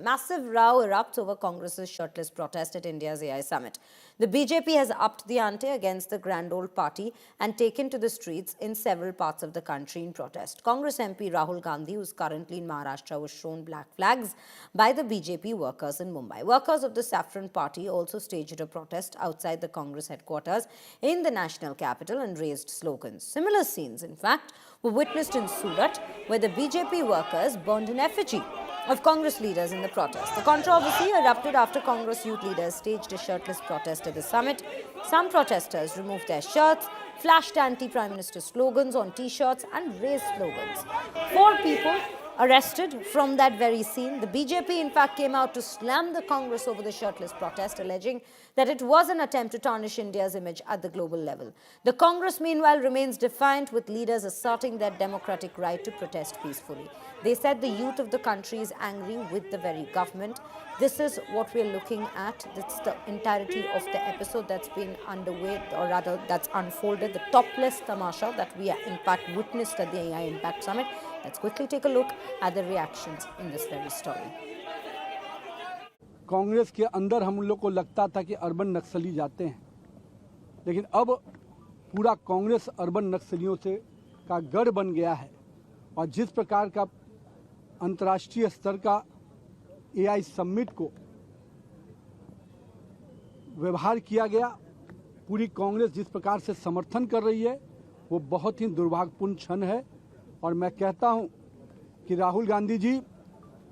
Massive row erupts over Congress's shirtless protest at India's AI summit. The BJP has upped the ante against the grand old party and taken to the streets in several parts of the country in protest. Congress MP Rahul Gandhi, who is currently in Maharashtra, was shown black flags by the BJP workers in Mumbai. Workers of the Saffron Party also staged a protest outside the Congress headquarters in the national capital and raised slogans. Similar scenes, in fact, were witnessed in Surat, where the BJP workers burned an effigy of Congress leaders in the protest. The controversy erupted after Congress youth leaders staged a shirtless protest at the summit. Some protesters removed their shirts, flashed anti-Prime Minister slogans on T-shirts and raised slogans. 4 people arrested from that very scene. The BJP, in fact, came out to slam the Congress over the shirtless protest, alleging that it was an attempt to tarnish India's image at the global level. The Congress, meanwhile, remains defiant, with leaders asserting their democratic right to protest peacefully. They said the youth of the country is angry with the very government. This is what we're looking at. That's the entirety of the episode that's been underway, or rather that's unfolded, the topless tamasha that we in fact witnessed at the AI Impact Summit. Let's quickly take a look at the reactions in this very story. Congress के अंदर हम लोग को लगता था कि urban नक्सली जाते हैं, लेकिन अब पूरा कांग्रेस अर्बन नक्सलियों से का गढ़ बन गया है। और जिस प्रकार का अंतर्राष्ट्रीय स्तर का एआई समिट को व्यवहार किया गया, पूरी कांग्रेस जिस प्रकार से समर्थन कर रही है, वो बहुत ही दुर्भाग्यपूर्ण क्षण है। और मैं कहता हूं कि राहुल गांधी जी,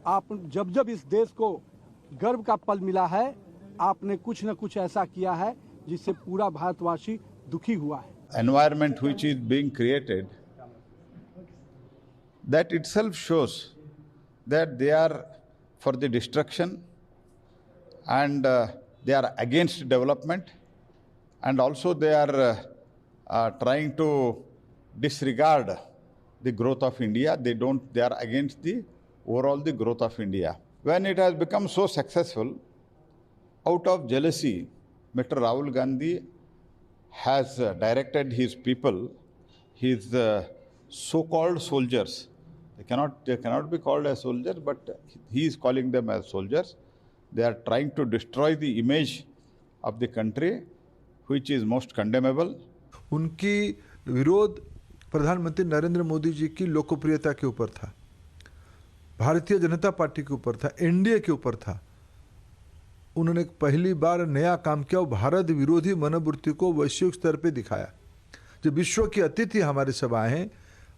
आप जब इस देश को गर्व का पल मिला है, आपने कुछ न कुछ ऐसा किया है जिससे पूरा भारतवासी दुखी हुआ है। Environment which is being created, that itself shows that they are for the destruction, and they are against development, and also they are trying to disregard the growth of India. They are against the overall the growth of India. When it has become so successful, out of jealousy, Mr. Rahul Gandhi has directed his people, his so-called soldiers. They cannot be called as soldiers, but he is calling them as soldiers. They are trying to destroy the image of the country, which is most condemnable. उनकी विरोध प्रधानमंत्री नरेंद्र मोदी जी की लोकप्रियता के ऊपर था, Bharatiya Janata party के ऊपर था, एनडीए के ऊपर था। उन्होंने पहली बार नया काम किया, भारत विरोधी मनोवृत्ति को वैश्विक स्तर पे दिखाया। जो विश्व की अतिथि हमारे सभा हैं,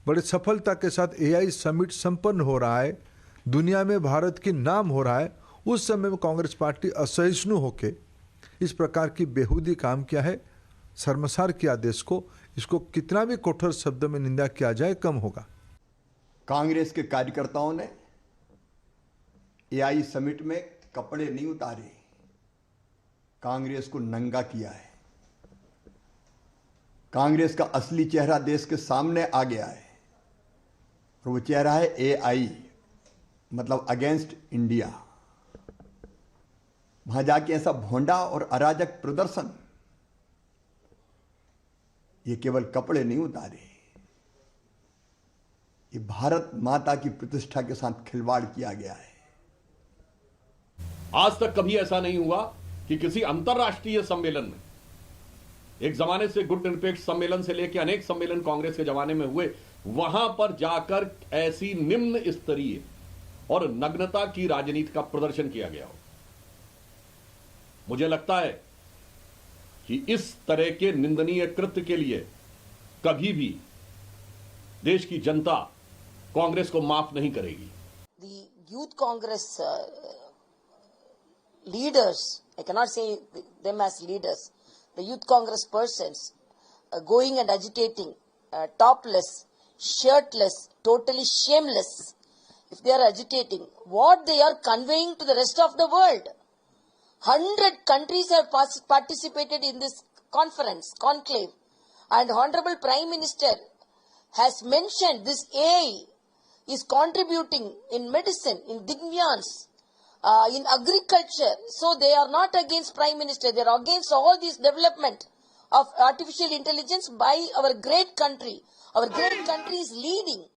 बड़े सफलता के साथ एआई समिट संपन्न हो रहा है, दुनिया में भारत की नाम हो रहा है, उस समय में कांग्रेस पार्टी असहिष्णु होकर इस प्रकार की बेहूदी काम किया है। शर्मसार किया देश को। इसको कितना भी कठोर शब्द में निंदा किया जाए कम होगा। कांग्रेस के कार्यकर्ताओं ने एआई समिट में कपड़े नहीं उतारे, कांग्रेस को नंगा किया है। कांग्रेस का असली चेहरा देश के सामने आ गया है, और वो चेहरा है एआई, मतलब अगेंस्ट इंडिया। वहां जाके ऐसा भोंडा और अराजक प्रदर्शन, ये केवल कपड़े नहीं उतारे, ये भारत माता की प्रतिष्ठा के साथ खिलवाड़ किया गया है। आज तक कभी ऐसा नहीं हुआ कि किसी अंतरराष्ट्रीय सम्मेलन में, एक जमाने से गुट निरपेक्ष सम्मेलन से लेकर अनेक सम्मेलन कांग्रेस के जमाने में हुए, वहां पर जाकर ऐसी निम्न स्तरीय और नग्नता की राजनीति का प्रदर्शन किया गया हो। मुझे लगता है कि इस तरह के निंदनीय कृत्य के लिए कभी भी देश की जनता कांग्रेस को माफ नहीं करेगी। The youth congress leaders, I cannot say them as leaders, the youth congress persons going and agitating, topless, shirtless, totally shameless. If they are agitating, what they are conveying to the rest of the world? 100 countries have participated in this conclave, and Honorable Prime Minister has mentioned this AI is contributing in medicine, in Digyans, in agriculture. So they are not against Prime Minister, they are against all this development of artificial intelligence by our great country. Our great country is leading.